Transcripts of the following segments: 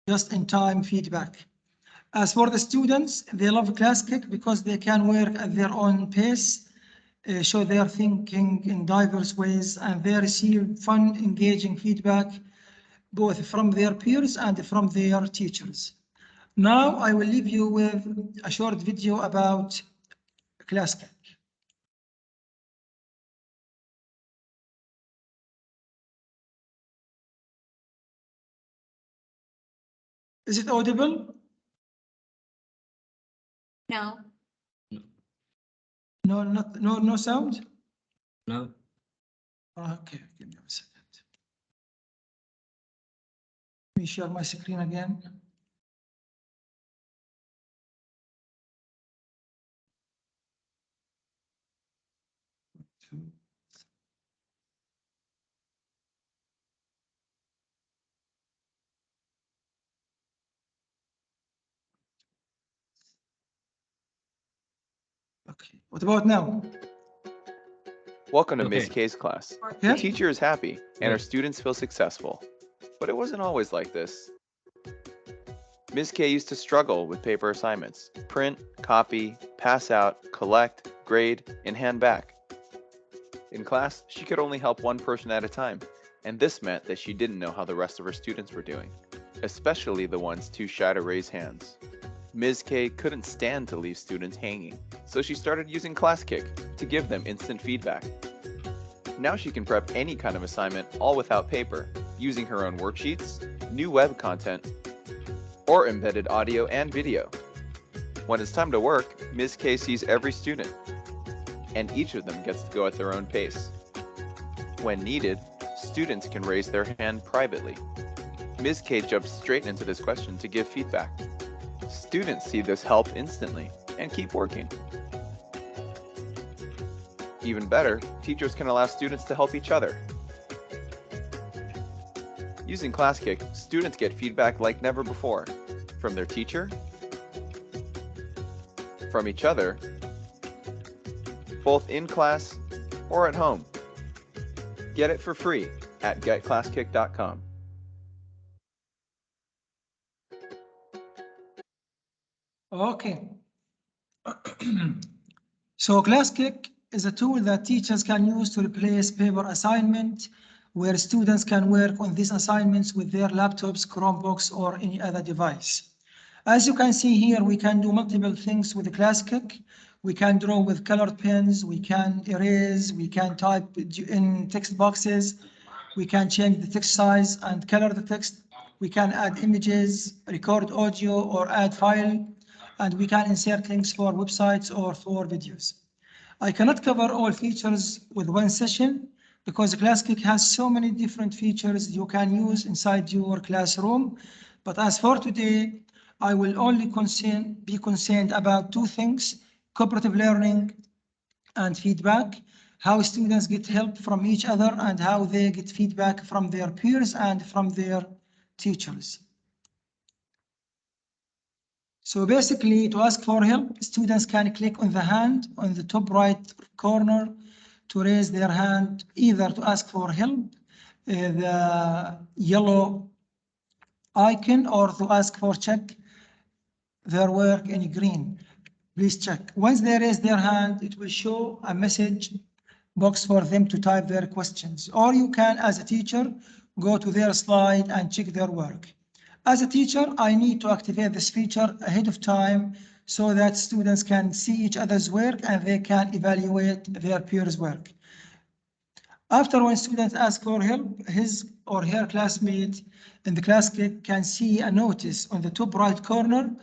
just-in-time feedback. As for the students, they love Classkick because they can work at their own pace, show their thinking in diverse ways, and they receive fun, engaging feedback, both from their peers and from their teachers. Now, I will leave you with a short video about Classkick. Is it audible? No. No sound? No. Okay, give me a second. Let me share my screen again. Okay, what about now? Welcome to Okay. Ms. K's class. Yeah? The teacher is happy and her Good. students feel successful. But it wasn't always like this. Ms. K used to struggle with paper assignments: print, copy, pass out, collect, grade, and hand back. In class, she could only help one person at a time, and this meant that she didn't know how the rest of her students were doing, especially the ones too shy to raise hands. Ms. K couldn't stand to leave students hanging, so she started using Classkick to give them instant feedback. Now she can prep any kind of assignment all without paper, using her own worksheets, new web content, or embedded audio and video. When it's time to work, Ms. K sees every student, and each of them gets to go at their own pace. When needed, students can raise their hand privately. Ms. K jumps straight into this question to give feedback. Students see this help instantly and keep working. Even better, teachers can allow students to help each other. Using Classkick, students get feedback like never before, from their teacher, from each other, both in class or at home. Get it for free at getclasskick.com. Okay. So Classkick is a tool that teachers can use to replace paper assignment, where students can work on these assignments with their laptops, Chromebooks, or any other device. As you can see here, we can do multiple things with the Classkick. We can draw with colored pens, we can erase, we can type in text boxes, we can change the text size and color the text, we can add images, record audio, or add file, and we can insert links for websites or for videos. I cannot cover all features with one session because Classkick has so many different features you can use inside your classroom. But as for today, I will only be concerned about two things: cooperative learning and feedback, how students get help from each other, and how they get feedback from their peers and from their teachers. So basically, to ask for help, students can click on the hand on the top right corner to raise their hand, either to ask for help, the yellow icon, or to ask for check their work in green. Please check. Once they raise their hand, it will show a message box for them to type their questions. Or you can, as a teacher, go to their slide and check their work. As a teacher, I need to activate this feature ahead of time so that students can see each other's work and they can evaluate their peers' work. After, when students ask for help, his or her classmate in the Classkick can see a notice on the top right corner,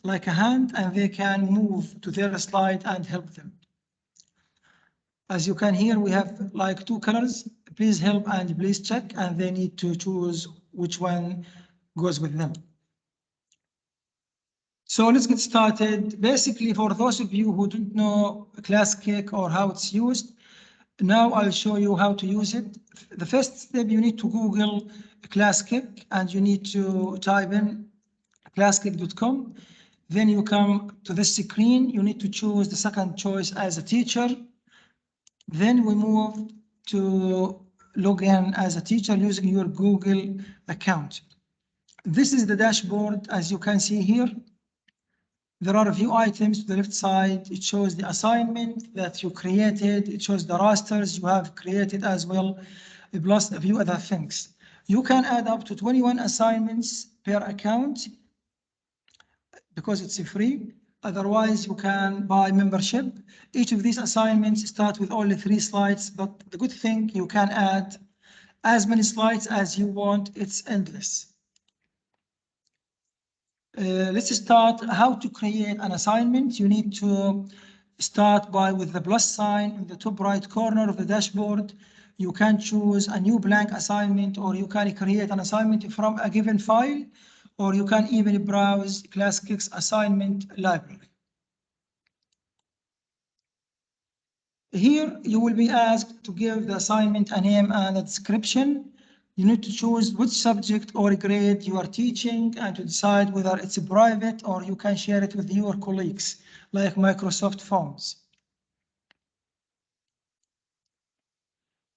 like a hand, and they can move to their slide and help them. As you can hear, we have like two colors, please help and please check, and they need to choose which one goes with them. So let's get started. Basically, for those of you who don't know Classkick or how it's used, now I'll show you how to use it. The first step, you need to Google Classkick and you need to type in classkick.com. Then you come to this screen. You need to choose the second choice as a teacher. Then we move to log in as a teacher using your Google account. This is the dashboard. As you can see here, there are a few items to the left side. It shows the assignment that you created. It shows the rosters you have created as well, plus a few other things. You can add up to 21 assignments per account because it's free. Otherwise, you can buy membership. Each of these assignments start with only 3 slides, but the good thing, you can add as many slides as you want. It's endless. Let's start how to create an assignment. You need to start with the plus sign in the top right corner of the dashboard. You can choose a new blank assignment, or you can create an assignment from a given file, or you can even browse Classkick's assignment library. Here, you will be asked to give the assignment a name and a description. You need to choose which subject or grade you are teaching and to decide whether it's private or you can share it with your colleagues, like Microsoft Forms.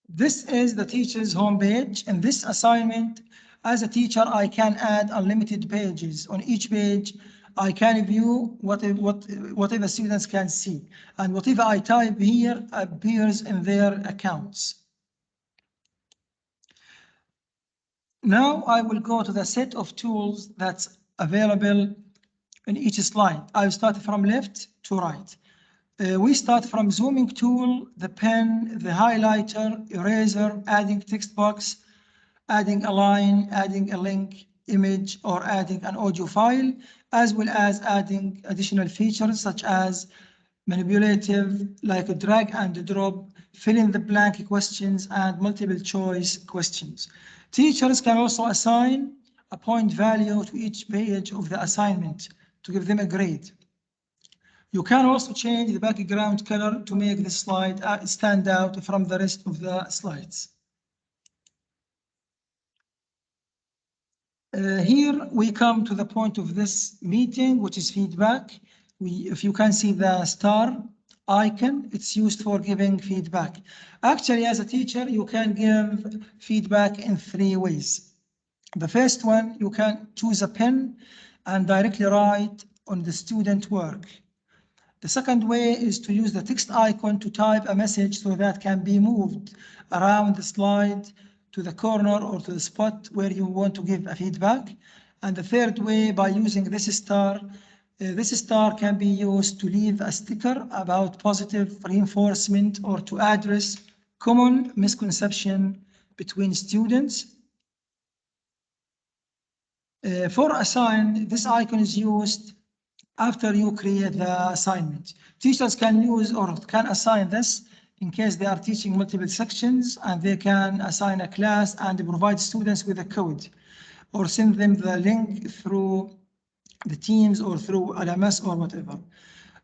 This is the teacher's homepage. In this assignment, as a teacher, I can add unlimited pages. On each page, I can view whatever students can see, and whatever I type here appears in their accounts. Now I will go to the set of tools that's available in each slide. I'll start from left to right. We start from zooming tool, the pen, the highlighter, eraser, adding text box, adding a line, adding a link, image, or adding an audio file, as well as adding additional features such as manipulative, like a drag and drop, fill in the blank questions, and multiple choice questions. Teachers can also assign a point value to each page of the assignment to give them a grade. You can also change the background color to make the slide stand out from the rest of the slides. Here we come to the point of this meeting, which is feedback. If you can see the star icon, it's used for giving feedback. Actually, as a teacher, you can give feedback in 3 ways. The first one, you can choose a pen and directly write on the student work. The second way is to use the text icon to type a message so that can be moved around the slide to the corner or to the spot where you want to give a feedback. And the third way, by using this star can be used to leave a sticker about positive reinforcement or to address common misconception between students. For assign, this icon is used after you create the assignment. Teachers can use or can assign this in case they are teaching multiple sections, and they can assign a class and provide students with a code or send them the link through the Teams or through LMS or whatever.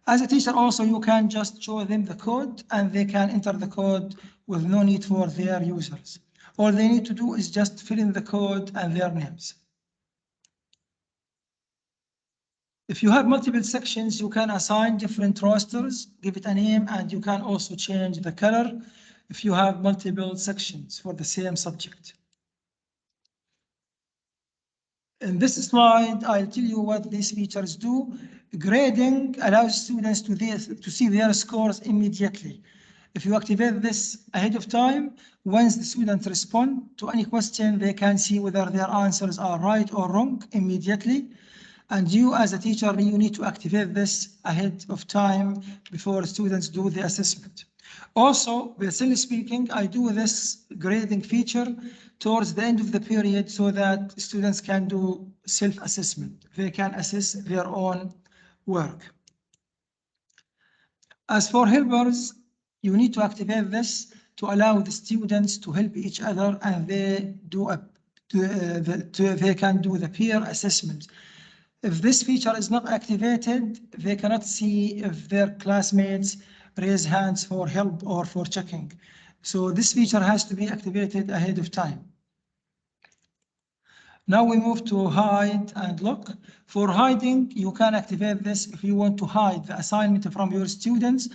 As a teacher also, you can just show them the code and they can enter the code with no need for their users. All they need to do is just fill in the code and their names. If you have multiple sections, you can assign different rosters, give it a name, and you can also change the color if you have multiple sections for the same subject. In this slide, I'll tell you what these features do. Grading allows students to see their scores immediately. If you activate this ahead of time, once the students respond to any question, they can see whether their answers are right or wrong immediately. And you, as a teacher, you need to activate this ahead of time before students do the assessment. Also, personally speaking, I do this grading feature towards the end of the period so that students can do self-assessment. They can assess their own work. As for helpers, you need to activate this to allow the students to help each other, and they can do the peer assessment. If this feature is not activated, they cannot see if their classmates raise hands for help or for checking. So this feature has to be activated ahead of time. Now we move to hide and lock. For hiding, you can activate this if you want to hide the assignment from your students.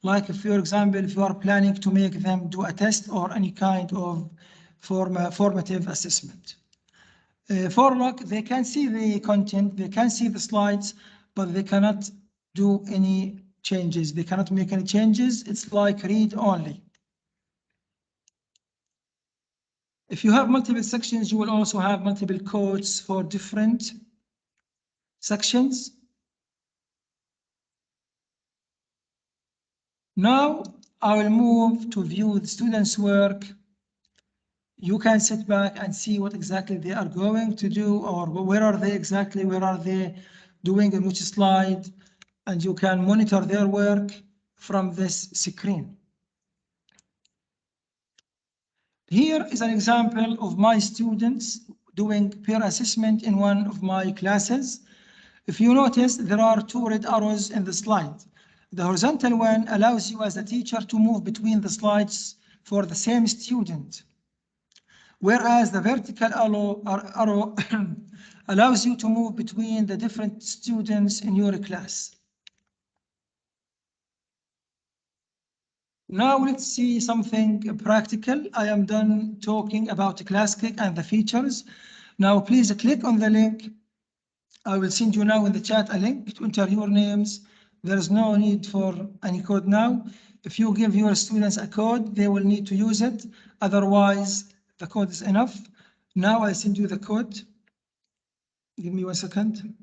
Like if, for example, if you are planning to make them do a test or any kind of formative assessment. For lock, they can see the content, they can see the slides, but they cannot do any changes. They cannot make any changes. It's like read only. If you have multiple sections, you will also have multiple codes for different sections. Now I will move to view the students' work. You can sit back and see what exactly they are going to do, or where are they exactly, where are they doing in which slide, and you can monitor their work from this screen. Here is an example of my students doing peer assessment in one of my classes. If you notice, there are two red arrows in the slide. The horizontal one allows you as a teacher to move between the slides for the same student, whereas the vertical arrow allows you to move between the different students in your class. Now let's see something practical. I am done talking about Classkick and the features. Now please click on the link. I will send you now in the chat a link to enter your names. There is no need for any code now. If you give your students a code, they will need to use it. Otherwise, the code is enough. Now I send you the code. Give me 1 second.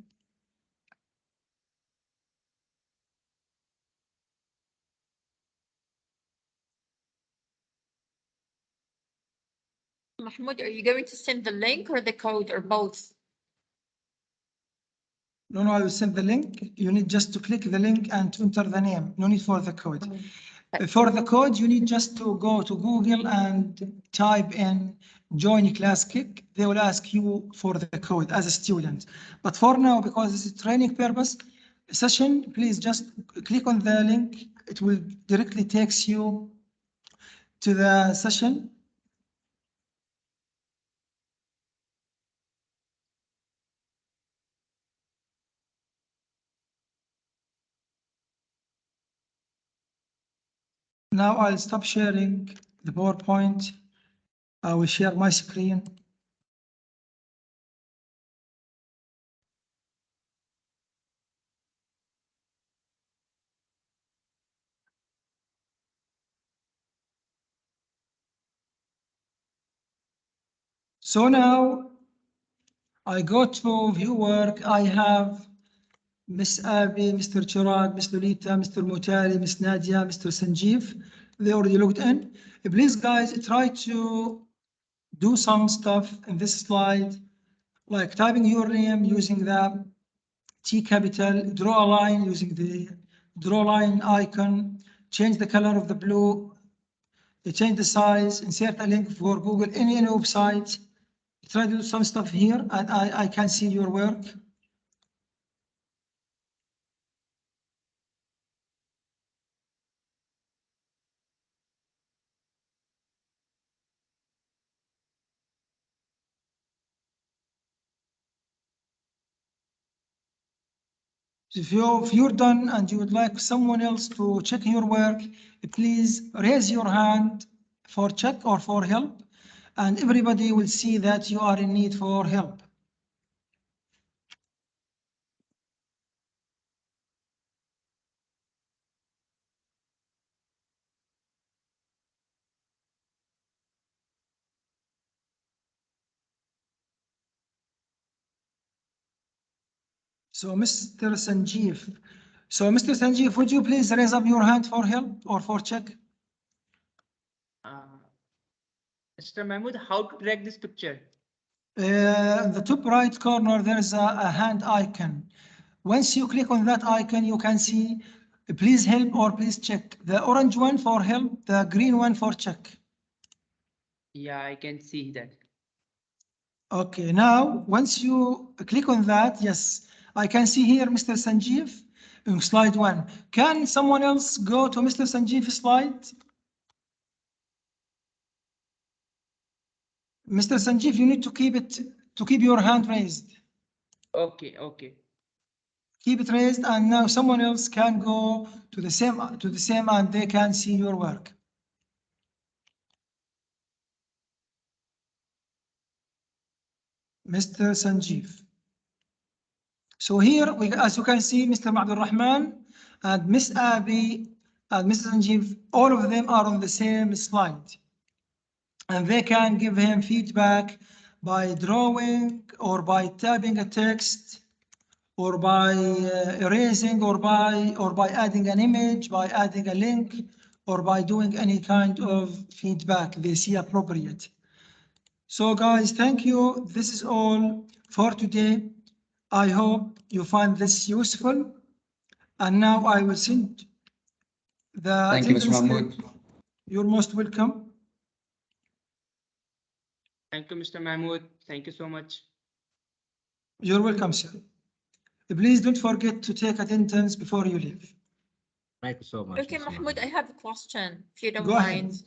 Mahmoud, are you going to send the link or the code or both? No, I will send the link. You need just to click the link and to enter the name. No need for the code. For the code, you need just to go to Google and type in join Classkick. They will ask you for the code as a student. But for now, because this is training purpose session, please just click on the link. It will directly takes you to the session. Now I'll stop sharing the PowerPoint. I will share my screen. So now I go to view work. I have Miss Abby, Mr. Chirag, Miss Lolita, Mr. Mutari, Miss Nadia, Mr. Sanjeev. They already logged in. Please, guys, try to do some stuff in this slide, like typing your name using the T capital, draw a line using the draw line icon, change the color of the blue, change the size, insert a link for Google, any website. Try to do some stuff here, and I can see your work. If you're done and you would like someone else to check your work, please raise your hand for check or for help, and everybody will see that you are in need for help. So Mr. Sanjeev, would you please raise up your hand for help or for check? Mr. Mahmoud, how to track this picture? In the top right corner, there is a hand icon. Once you click on that icon, you can see please help or please check. The orange one for help, the green one for check. Yeah, I can see that. Okay, now once you click on that, yes, I can see here Mr. Sanjeev in slide 1. Can someone else go to Mr. Sanjeev's slide? Mr. Sanjeev, you need to keep your hand raised. Okay, okay. Keep it raised, and now someone else can go to the same and they can see your work. Mr. Sanjeev. So here, as you can see, Mr. Abdul Rahman and Miss Abby and Mr. Sanjeev, all of them are on the same slide. And they can give him feedback by drawing or by typing a text or by erasing or by adding an image, by adding a link, or by doing any kind of feedback they see appropriate. So guys, thank you. This is all for today. I hope you find this useful. And now I will send the Thank you, Mr. attendance Mahmoud. slip. You're most welcome. Thank you, Mr. Mahmoud. Thank you so much. You're welcome, sir. Please don't forget to take attendance before you leave. Thank you so much. Okay, Mr. Mahmoud, I have a question, if you don't Go ahead. mind.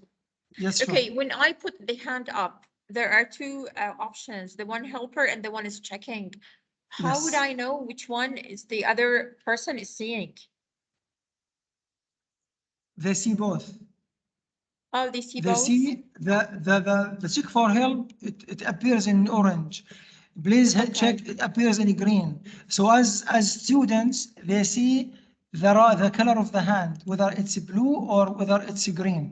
Yes, sure. Okay, when I put the hand up, there are two options, the one helper and the one is checking. How would Yes. I know which one is the other person is seeing? They see both. Oh, they see They both? see the check for help, it appears in orange. Please Okay. check, it appears in green. So as students, they see the color of the hand, whether it's blue or whether it's green.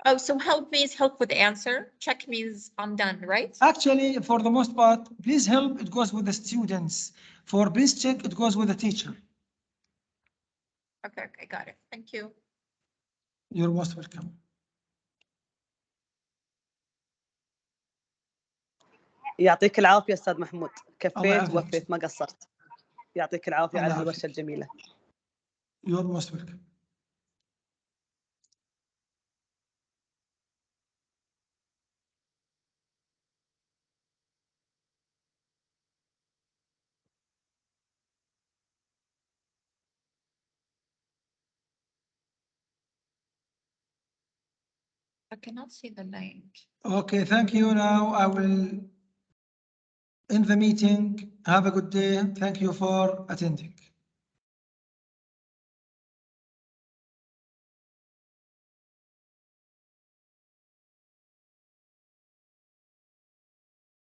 Oh, so help means help with the answer. Check means I'm done, right? Actually, for the most part, please help, it goes with the students. For please check, it goes with the teacher. Okay, okay, got it. Thank you. You're most welcome. يعطيك العافية أستاذ محمود، الله كفيت يعافيك. ووفيت ما قصرت. يعطيك العافية الله على يعافيك. هالورشة الجميلة. You're most welcome. I cannot see the link. Okay, thank you. Now I will end the meeting. Have a good day. Thank you for attending.